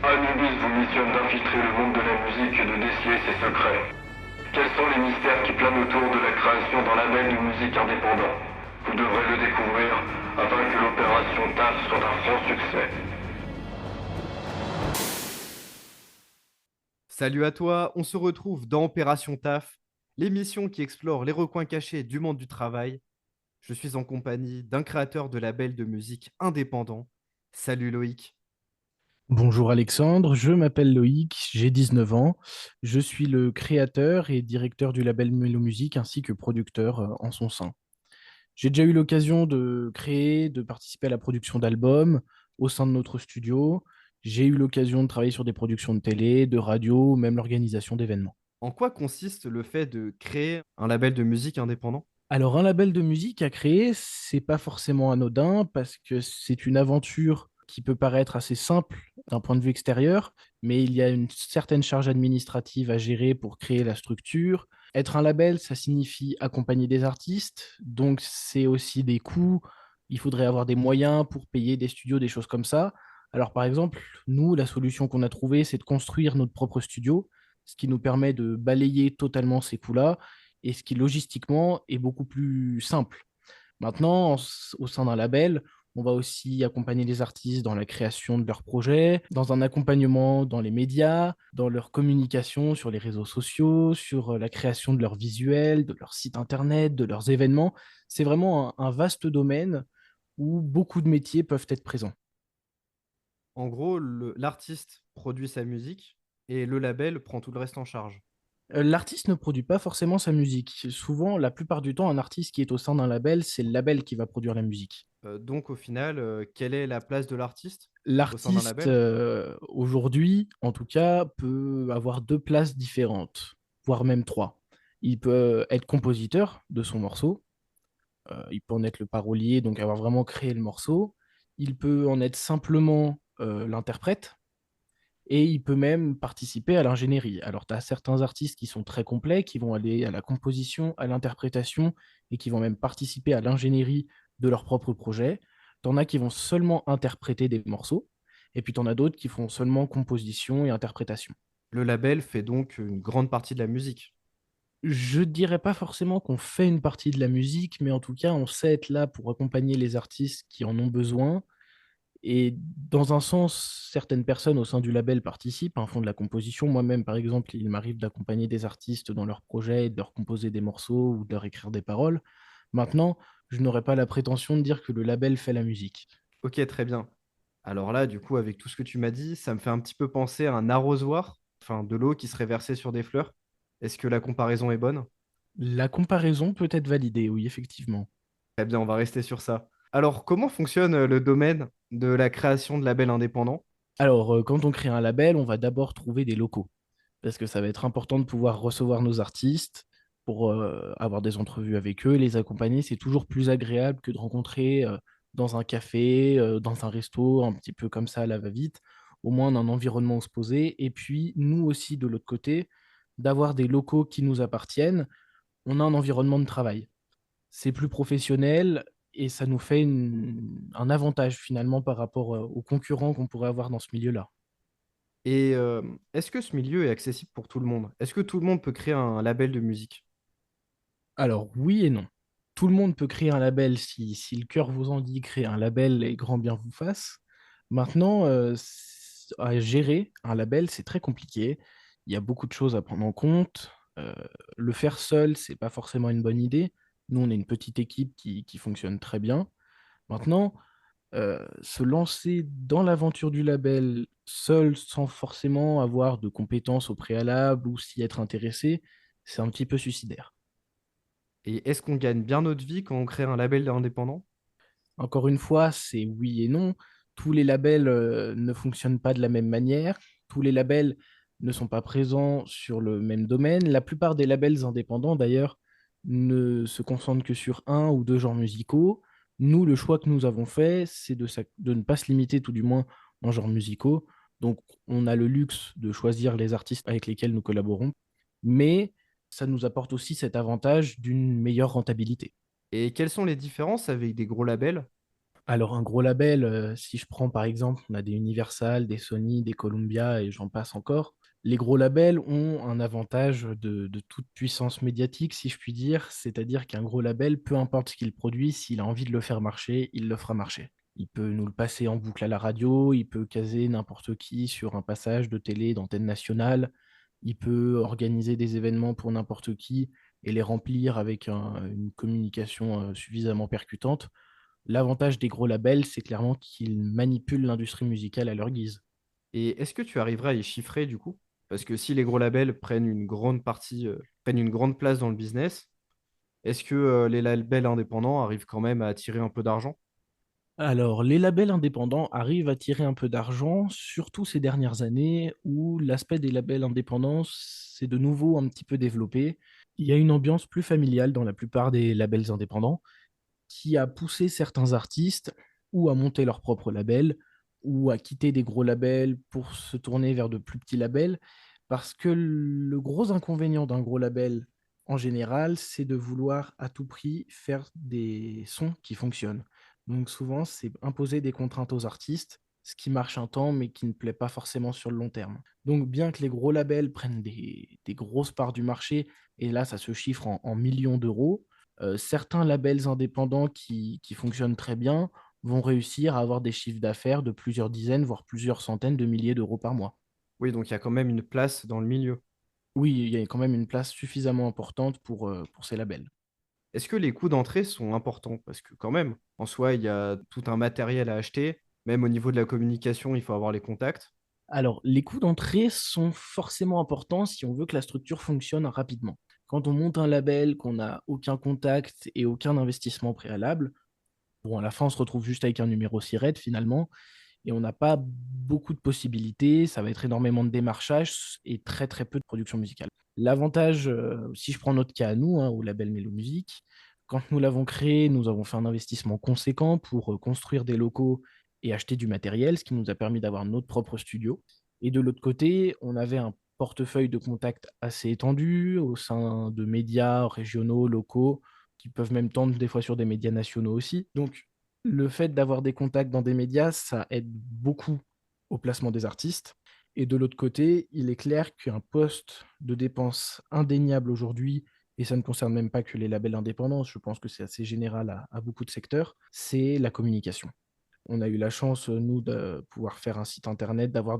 Anubis vous missionne d'infiltrer le monde de la musique et de déceler ses secrets. Quels sont les mystères qui planent autour de la création d'un label de musique indépendant? Vous devrez le découvrir afin que l'opération TAF soit un franc succès. Salut à toi, on se retrouve dans Opération Taf, l'émission qui explore les recoins cachés du monde du travail. Je suis en compagnie d'un créateur de label de musique indépendant. Salut Loïc. Bonjour Alexandre, je m'appelle Loïc, j'ai 19 ans. Je suis le créateur et directeur du label Mélo Musique ainsi que producteur en son sein. J'ai déjà eu l'occasion de créer, de participer à la production d'albums au sein de notre studio. J'ai eu l'occasion de travailler sur des productions de télé, de radio, même l'organisation d'événements. En quoi consiste le fait de créer un label de musique indépendant? Alors, un label de musique à créer, c'est pas forcément anodin parce que c'est une aventure qui peut paraître assez simple d'un point de vue extérieur, mais il y a une certaine charge administrative à gérer pour créer la structure. Être un label, ça signifie accompagner des artistes, donc c'est aussi des coûts. Il faudrait avoir des moyens pour payer des studios, des choses comme ça. Alors, par exemple, nous, la solution qu'on a trouvée, c'est de construire notre propre studio, ce qui nous permet de balayer totalement ces coûts-là et ce qui logistiquement est beaucoup plus simple. Maintenant, au sein d'un label, on va aussi accompagner les artistes dans la création de leurs projets, dans un accompagnement dans les médias, dans leur communication sur les réseaux sociaux, sur la création de leurs visuels, de leur site internet, de leurs événements. C'est vraiment un vaste domaine où beaucoup de métiers peuvent être présents. En gros, l'artiste produit sa musique et le label prend tout le reste en charge. L'artiste ne produit pas forcément sa musique. Souvent, la plupart du temps, un artiste qui est au sein d'un label, c'est le label qui va produire la musique. Donc au final, quelle est la place de l'artiste au sein d'un L'artiste, label? aujourd'hui, en tout cas, peut avoir deux places différentes, voire même trois. Il peut être compositeur de son morceau, il peut en être le parolier, donc avoir vraiment créé le morceau. Il peut en être simplement l'interprète, et il peut même participer à l'ingénierie. Alors, tu as certains artistes qui sont très complets, qui vont aller à la composition, à l'interprétation, et qui vont même participer à l'ingénierie de leur propre projet. Tu en as qui vont seulement interpréter des morceaux, et puis tu en as d'autres qui font seulement composition et interprétation. Le label fait donc une grande partie de la musique. Je dirais pas forcément qu'on fait une partie de la musique, mais en tout cas, on sait être là pour accompagner les artistes qui en ont besoin. Et dans un sens, certaines personnes au sein du label participent, font de la composition. Moi-même, par exemple, il m'arrive d'accompagner des artistes dans leurs projets, de leur composer des morceaux ou de leur écrire des paroles. Maintenant, je n'aurais pas la prétention de dire que le label fait la musique. Ok, très bien. Alors là, du coup, avec tout ce que tu m'as dit, ça me fait un petit peu penser à un arrosoir, enfin de l'eau qui serait versée sur des fleurs. Est-ce que la comparaison est bonne? La comparaison peut être validée, oui, effectivement. Très bien, on va rester sur ça. Alors, comment fonctionne le domaine de la création de labels indépendants? Alors, quand on crée un label, on va d'abord trouver des locaux, parce que ça va être important de pouvoir recevoir nos artistes pour avoir des entrevues avec eux, les accompagner. C'est toujours plus agréable que de rencontrer dans un café, dans un resto, un petit peu comme ça à la va-vite, au moins un environnement où se poser. Et puis, nous aussi, de l'autre côté, d'avoir des locaux qui nous appartiennent, on a un environnement de travail. C'est plus professionnel et ça nous fait un avantage finalement par rapport aux concurrents qu'on pourrait avoir dans ce milieu-là. Et est-ce que ce milieu est accessible pour tout le monde? Est-ce que tout le monde peut créer un label de musique? Alors oui et non. Tout le monde peut créer un label si le cœur vous en dit, créer un label et grand bien vous fasse. Maintenant, à gérer un label, c'est très compliqué. Il y a beaucoup de choses à prendre en compte. Euh, le faire seul, c'est pas forcément une bonne idée. Nous, on est une petite équipe qui fonctionne très bien. Maintenant, se lancer dans l'aventure du label seul, sans forcément avoir de compétences au préalable ou s'y être intéressé, c'est un petit peu suicidaire. Et est-ce qu'on gagne bien notre vie quand on crée un label indépendant? Encore une fois, c'est oui et non. Tous les labels ne fonctionnent pas de la même manière. Tous les labels ne sont pas présents sur le même domaine. La plupart des labels indépendants, d'ailleurs, ne se concentrent que sur un ou deux genres musicaux. Nous, le choix que nous avons fait, c'est de ne pas se limiter, tout du moins, en genres musicaux. Donc, on a le luxe de choisir les artistes avec lesquels nous collaborons, mais ça nous apporte aussi cet avantage d'une meilleure rentabilité. Et quelles sont les différences avec des gros labels? Alors, un gros label, si je prends par exemple, on a des Universal, des Sony, des Columbia et j'en passe encore. Les gros labels ont un avantage de toute puissance médiatique, si je puis dire. C'est-à-dire qu'un gros label, peu importe ce qu'il produit, s'il a envie de le faire marcher, il le fera marcher. Il peut nous le passer en boucle à la radio, il peut caser n'importe qui sur un passage de télé d'antenne nationale, il peut organiser des événements pour n'importe qui et les remplir avec une communication suffisamment percutante. L'avantage des gros labels, c'est clairement qu'ils manipulent l'industrie musicale à leur guise. Et est-ce que tu arriverais à y chiffrer du coup? Parce que si les gros labels prennent une grande partie, prennent une grande place dans le business, est-ce que les labels indépendants arrivent quand même à attirer un peu d'argent? Alors, les labels indépendants arrivent à tirer un peu d'argent, surtout ces dernières années où l'aspect des labels indépendants s'est de nouveau un petit peu développé. Il y a une ambiance plus familiale dans la plupart des labels indépendants qui a poussé certains artistes ou à monter leur propre label ou à quitter des gros labels pour se tourner vers de plus petits labels. Parce que le gros inconvénient d'un gros label en général, c'est de vouloir à tout prix faire des sons qui fonctionnent. Donc souvent, c'est imposer des contraintes aux artistes, ce qui marche un temps, mais qui ne plaît pas forcément sur le long terme. Donc bien que les gros labels prennent des grosses parts du marché, et là, ça se chiffre en millions d'euros, certains labels indépendants qui fonctionnent très bien vont réussir à avoir des chiffres d'affaires de plusieurs dizaines, voire plusieurs centaines de milliers d'euros par mois. Oui, donc il y a quand même une place dans le milieu. Oui, il y a quand même une place suffisamment importante pour ces labels. Est-ce que les coûts d'entrée sont importants? Parce que quand même, en soi, il y a tout un matériel à acheter. Même au niveau de la communication, il faut avoir les contacts. Alors, les coûts d'entrée sont forcément importants si on veut que la structure fonctionne rapidement. Quand on monte un label, qu'on n'a aucun contact et aucun investissement préalable, bon, à la fin, on se retrouve juste avec un numéro SIRET finalement, et on n'a pas beaucoup de possibilités. Ça va être énormément de démarchage et très très peu de production musicale. L'avantage, si je prends notre cas à nous, hein, au label Mélo Musique, quand nous l'avons créé, nous avons fait un investissement conséquent pour construire des locaux et acheter du matériel, ce qui nous a permis d'avoir notre propre studio. Et de l'autre côté, on avait un portefeuille de contacts assez étendu au sein de médias régionaux, locaux, qui peuvent même tendre des fois sur des médias nationaux aussi. Donc, le fait d'avoir des contacts dans des médias, ça aide beaucoup au placement des artistes. Et de l'autre côté, il est clair qu'un poste de dépense indéniable aujourd'hui, et ça ne concerne même pas que les labels indépendants, je pense que c'est assez général à beaucoup de secteurs, c'est la communication. On a eu la chance, nous, de pouvoir faire un site internet, d'avoir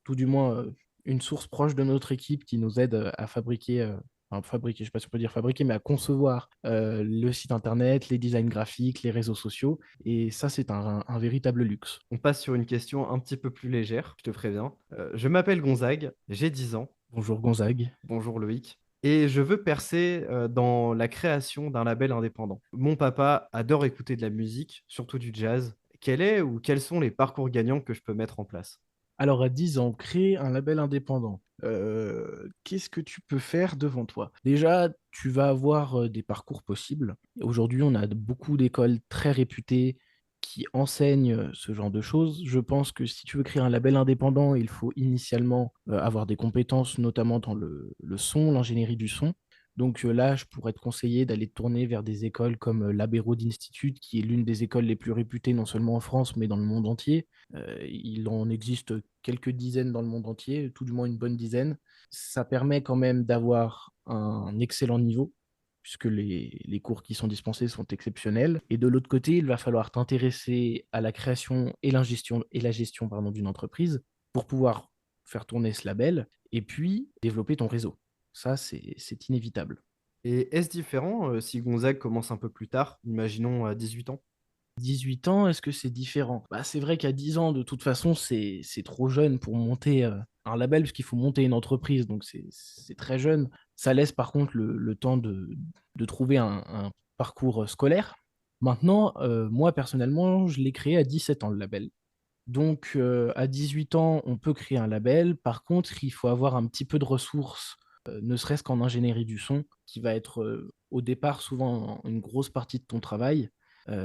tout du moins une source proche de notre équipe qui nous aide à fabriquer, enfin, fabriquer, je ne sais pas si on peut dire fabriquer, mais à concevoir le site internet, les designs graphiques, les réseaux sociaux. Et ça, c'est un véritable luxe. On passe sur une question un petit peu plus légère, je te préviens. Je m'appelle Gonzague, j'ai 10 ans. Bonjour Gonzague. Bonjour Loïc. Et je veux percer dans la création d'un label indépendant. Mon papa adore écouter de la musique, surtout du jazz. Quel est ou quels sont les parcours gagnants que je peux mettre en place? Alors, à 10 ans, créer un label indépendant, qu'est-ce que tu peux faire devant toi? Déjà, tu vas avoir des parcours possibles. Aujourd'hui, on a beaucoup d'écoles très réputées qui enseignent ce genre de choses. Je pense que si tu veux créer un label indépendant, il faut initialement avoir des compétences, notamment dans le son, l'ingénierie du son. Donc là, je pourrais te conseiller d'aller te tourner vers des écoles comme l'Abbey Road Institute, qui est l'une des écoles les plus réputées, non seulement en France, mais dans le monde entier. Il en existe quelques dizaines dans le monde entier, tout du moins une bonne dizaine. Ça permet quand même d'avoir un excellent niveau, puisque les cours qui sont dispensés sont exceptionnels. Et de l'autre côté, il va falloir t'intéresser à la création et la gestion pardon, d'une entreprise pour pouvoir faire tourner ce label et puis développer ton réseau. Ça, c'est inévitable. Et est-ce différent si Gonzague commence un peu plus tard, imaginons à 18 ans? 18 ans, est-ce que c'est différent? Bah, c'est vrai qu'à 10 ans, de toute façon, c'est trop jeune pour monter un label, parce qu'il faut monter une entreprise, donc c'est très jeune. Ça laisse par contre le temps de trouver un parcours scolaire. Maintenant, moi personnellement, je l'ai créé à 17 ans, le label. Donc, à 18 ans, on peut créer un label. Par contre, il faut avoir un petit peu de ressources, ne serait-ce qu'en ingénierie du son, qui va être au départ souvent une grosse partie de ton travail.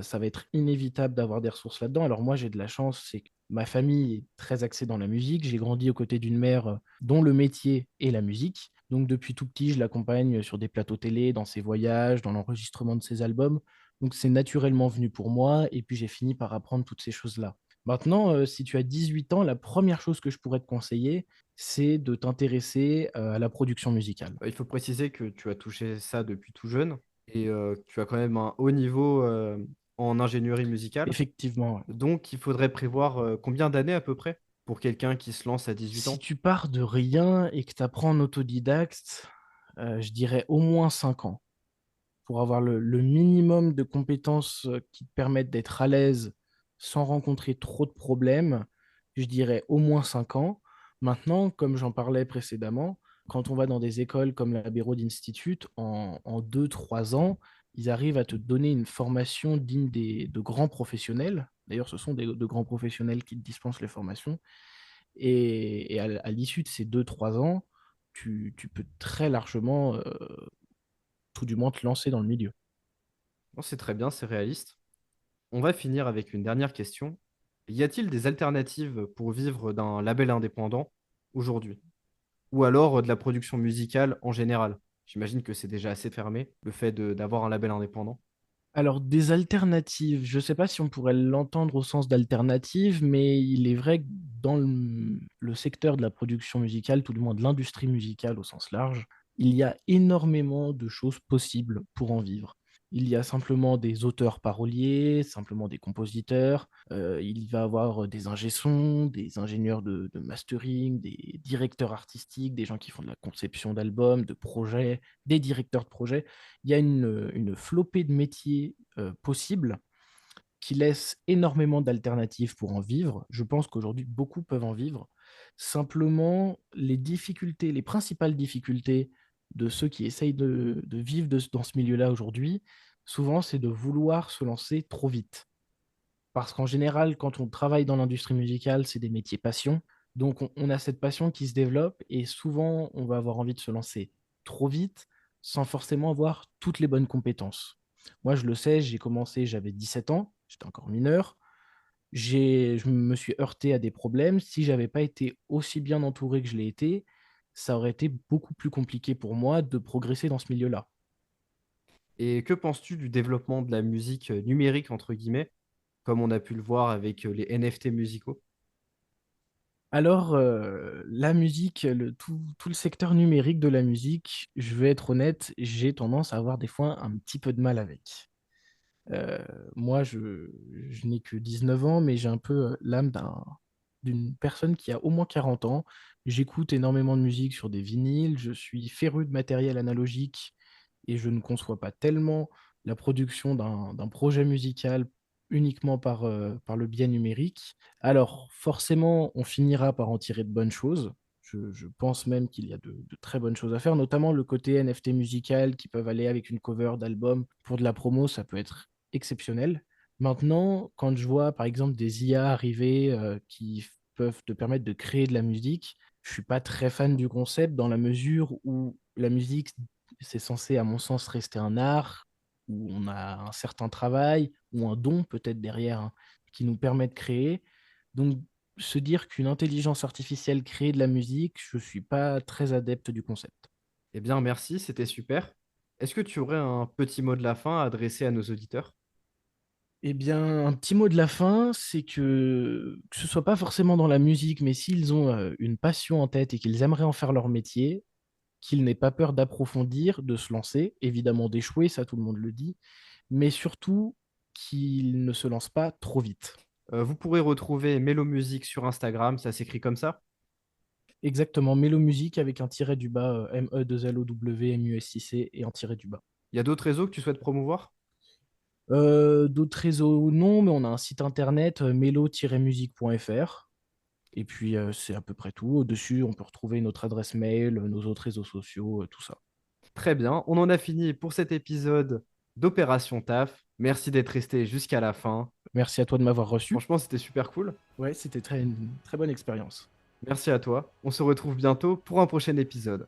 Ça va être inévitable d'avoir des ressources là-dedans. Alors moi, j'ai de la chance, c'est que ma famille est très axée dans la musique. J'ai grandi aux côtés d'une mère dont le métier est la musique. Donc depuis tout petit, je l'accompagne sur des plateaux télé, dans ses voyages, dans l'enregistrement de ses albums. Donc c'est naturellement venu pour moi et puis j'ai fini par apprendre toutes ces choses-là. Maintenant, si tu as 18 ans, la première chose que je pourrais te conseiller, c'est de t'intéresser à la production musicale. Il faut préciser que tu as touché ça depuis tout jeune et que tu as quand même un haut niveau en ingénierie musicale. Effectivement, ouais. Donc, il faudrait prévoir combien d'années à peu près pour quelqu'un qui se lance à 18 Si ans? tu pars de rien et que tu apprends en autodidacte, je dirais au moins 5 ans pour avoir le minimum de compétences qui te permettent d'être à l'aise sans rencontrer trop de problèmes. Je dirais au moins 5 ans. Maintenant, comme j'en parlais précédemment, quand on va dans des écoles comme la Berrod Institute, en 2, 3 ans, ils arrivent à te donner une formation digne de grands professionnels. D'ailleurs, ce sont de grands professionnels qui te dispensent les formations. Et à l'issue de ces 2, 3 ans, tu peux très largement, tout du moins, te lancer dans le milieu. Bon, c'est très bien, c'est réaliste. On va finir avec une dernière question. Y a-t-il des alternatives pour vivre d'un label indépendant aujourd'hui? Ou alors de la production musicale en général? J'imagine que c'est déjà assez fermé, le fait d'avoir un label indépendant. Alors, des alternatives, je ne sais pas si on pourrait l'entendre au sens d'alternative, mais il est vrai que dans le secteur de la production musicale, tout du moins de l'industrie musicale au sens large, il y a énormément de choses possibles pour en vivre. Il y a simplement des auteurs paroliers, simplement des compositeurs, il va y avoir des ingé-sons, des ingénieurs de mastering, des directeurs artistiques, des gens qui font de la conception d'albums, de projets, des directeurs de projets. Il y a une flopée de métiers possibles qui laissent énormément d'alternatives pour en vivre. Je pense qu'aujourd'hui, beaucoup peuvent en vivre. Simplement, les difficultés, les principales difficultés de ceux qui essayent de vivre dans ce milieu-là aujourd'hui, souvent, c'est de vouloir se lancer trop vite. Parce qu'en général, quand on travaille dans l'industrie musicale, c'est des métiers passion. Donc, on a cette passion qui se développe et souvent, on va avoir envie de se lancer trop vite sans forcément avoir toutes les bonnes compétences. Moi, je le sais, j'ai commencé, j'avais 17 ans, j'étais encore mineur. Je me suis heurté à des problèmes. Si j'avais pas été aussi bien entouré que je l'ai été, ça aurait été beaucoup plus compliqué pour moi de progresser dans ce milieu-là. Et que penses-tu du développement de la musique numérique, entre guillemets, comme on a pu le voir avec les NFT musicaux? Alors, la musique, tout le secteur numérique de la musique, je vais être honnête, j'ai tendance à avoir des fois un petit peu de mal avec. Euh, Moi, je n'ai que 19 ans, mais j'ai un peu l'âme d'une personne qui a au moins 40 ans. J'écoute énormément de musique sur des vinyles, je suis féru de matériel analogique et je ne conçois pas tellement la production d'un projet musical uniquement par le biais numérique. Alors, forcément, on finira par en tirer de bonnes choses. Je pense même qu'il y a de très bonnes choses à faire, notamment le côté NFT musical qui peuvent aller avec une cover d'album pour de la promo, ça peut être exceptionnel. Maintenant, quand je vois par exemple des IA arriver qui peuvent te permettre de créer de la musique, je suis pas très fan du concept dans la mesure où la musique, c'est censé, à mon sens, rester un art, où on a un certain travail ou un don peut-être derrière hein, qui nous permet de créer. Donc, se dire qu'une intelligence artificielle crée de la musique, je suis pas très adepte du concept. Eh bien, merci, c'était super. Est-ce que tu aurais un petit mot de la fin à adresser à nos auditeurs? Eh bien, un petit mot de la fin, c'est que ce soit pas forcément dans la musique, mais s'ils ont une passion en tête et qu'ils aimeraient en faire leur métier, qu'ils n'aient pas peur d'approfondir, de se lancer, évidemment d'échouer, ça tout le monde le dit, mais surtout qu'ils ne se lancent pas trop vite. Vous pourrez retrouver Mélo Musique sur Instagram, ça s'écrit comme ça. Exactement, Mélo Musique avec un tiret du bas, MELOWMUSIC et un tiret du bas. Il y a d'autres réseaux que tu souhaites promouvoir? D'autres réseaux, non, mais on a un site internet, melo-musique.fr. Et puis, c'est à peu près tout. Au-dessus, on peut retrouver notre adresse mail, nos autres réseaux sociaux, tout ça. Très bien, on en a fini pour cet épisode d'Opération Taf. Merci d'être resté jusqu'à la fin. Merci à toi de m'avoir reçu. Franchement, c'était super cool. Ouais, c'était une très bonne expérience. Merci à toi. On se retrouve bientôt pour un prochain épisode.